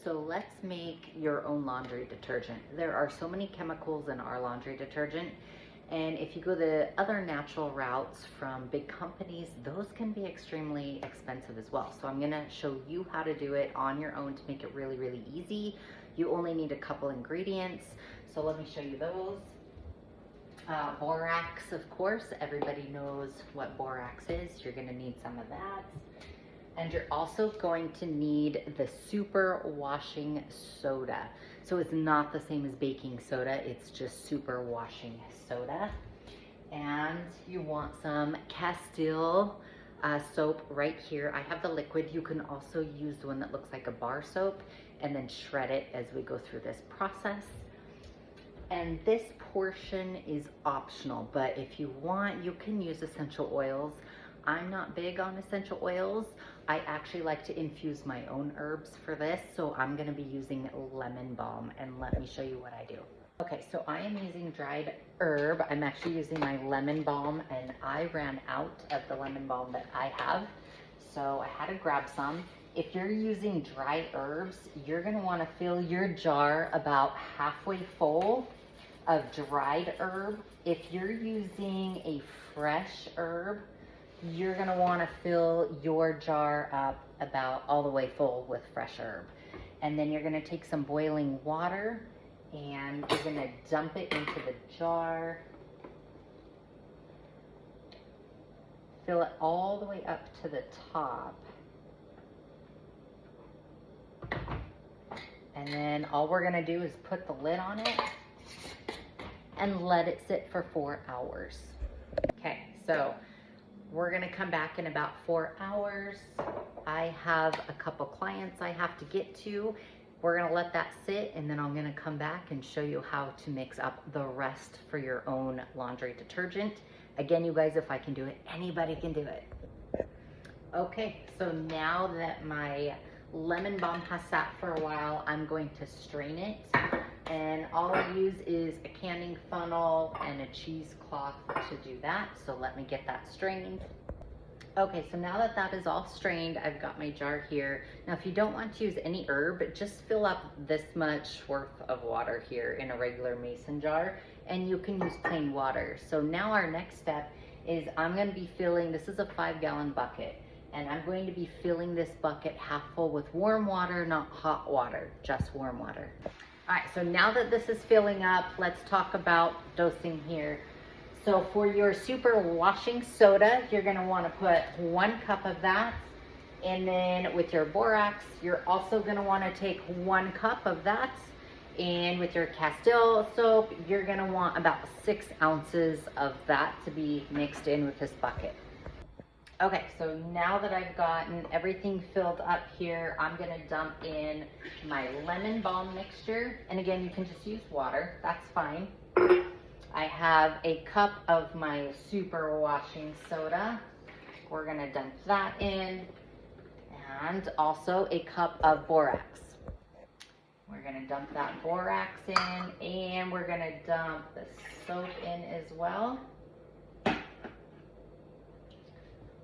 So let's make your own laundry detergent. There are so many chemicals in our laundry detergent, and if you go the other natural routes from big companies, those can be extremely expensive as well. So I'm gonna show you how to do it on your own to make it really, really easy. You only need a couple ingredients. So let me show you those. Borax, of course, everybody knows what borax is. You're gonna need some of that. And you're also going to need the super washing soda. So it's not the same as baking soda, it's just super washing soda. And you want some Castile soap right here. I have the liquid. You can also use the one that looks like a bar soap and then shred it as we go through this process. And this portion is optional, but if you want, you can use essential oils. I'm not big on essential oils. I actually like to infuse my own herbs for this, so I'm gonna be using lemon balm, and let me show you what I do. Okay, so I am using dried herb. I'm actually using my lemon balm, and I ran out of the lemon balm that I have, so I had to grab some. If you're using dried herbs, you're gonna wanna fill your jar about halfway full of dried herb. If you're using a fresh herb, you're gonna wanna fill your jar up about all the way full with fresh herb. And then you're gonna take some boiling water and you're gonna dump it into the jar. Fill it all the way up to the top. And then all we're gonna do is put the lid on it and let it sit for 4 hours. Okay, so we're gonna come back in about 4 hours. I have a couple clients I have to get to. We're gonna let that sit, and then I'm gonna come back and show you how to mix up the rest for your own laundry detergent. Again, you guys, if I can do it, anybody can do it. Okay, so now that my lemon balm has sat for a while, I'm going to strain it. And all I use is a canning funnel and a cheesecloth to do that. So let me get that strained. Okay, so now that that is all strained, I've got my jar here. Now, if you don't want to use any herb, just fill up this much worth of water here in a regular mason jar, and you can use plain water. So now our next step is I'm gonna be filling, this is a 5-gallon bucket, and I'm going to be filling this bucket half full with warm water, not hot water, just warm water. All right, so now that this is filling up, let's talk about dosing here. So for your super washing soda, you're gonna wanna put 1 cup of that. And then with your borax, you're also gonna wanna take 1 cup of that. And with your Castile soap, you're gonna want about 6 ounces of that to be mixed in with this bucket. Okay, so now that I've gotten everything filled up here, I'm gonna dump in my lemon balm mixture. And again, you can just use water, that's fine. I have a cup of my super washing soda. We're gonna dump that in. And also a cup of borax. We're gonna dump that borax in, and we're gonna dump the soap in as well.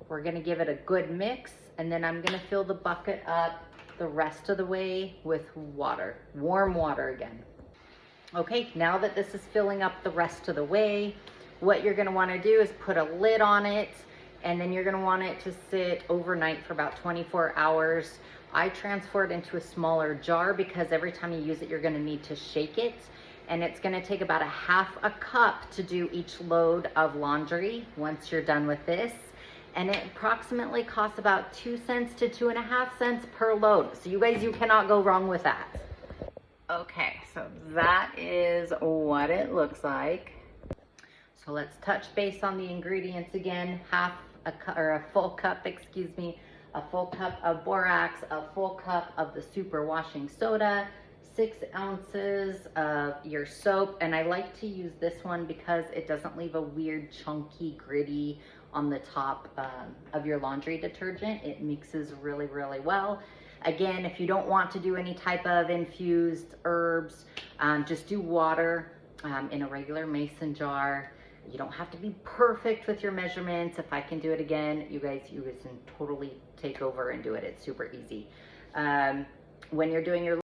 We're gonna give it a good mix, and then I'm gonna fill the bucket up the rest of the way with water, warm water again. Okay, now that this is filling up the rest of the way, what you're gonna wanna do is put a lid on it, and then you're gonna want it to sit overnight for about 24 hours. I transfer it into a smaller jar because every time you use it, you're gonna need to shake it. And it's gonna take about a half a cup to do each load of laundry once you're done with this. And it approximately costs about 2 cents to 2.5 cents per load. So you guys, you cannot go wrong with that. Okay, so that is what it looks like. So let's touch base on the ingredients again. A full cup, excuse me, a full cup of borax, a full cup of the super washing soda, 6 ounces of your soap. And I like to use this one because it doesn't leave a weird chunky gritty on the top of your laundry detergent. It mixes really, really well. Again, if you don't want to do any type of infused herbs, just do water in a regular mason jar. You don't have to be perfect with your measurements. If I can do it again, you guys can totally take over and do it. It's super easy. When you're doing your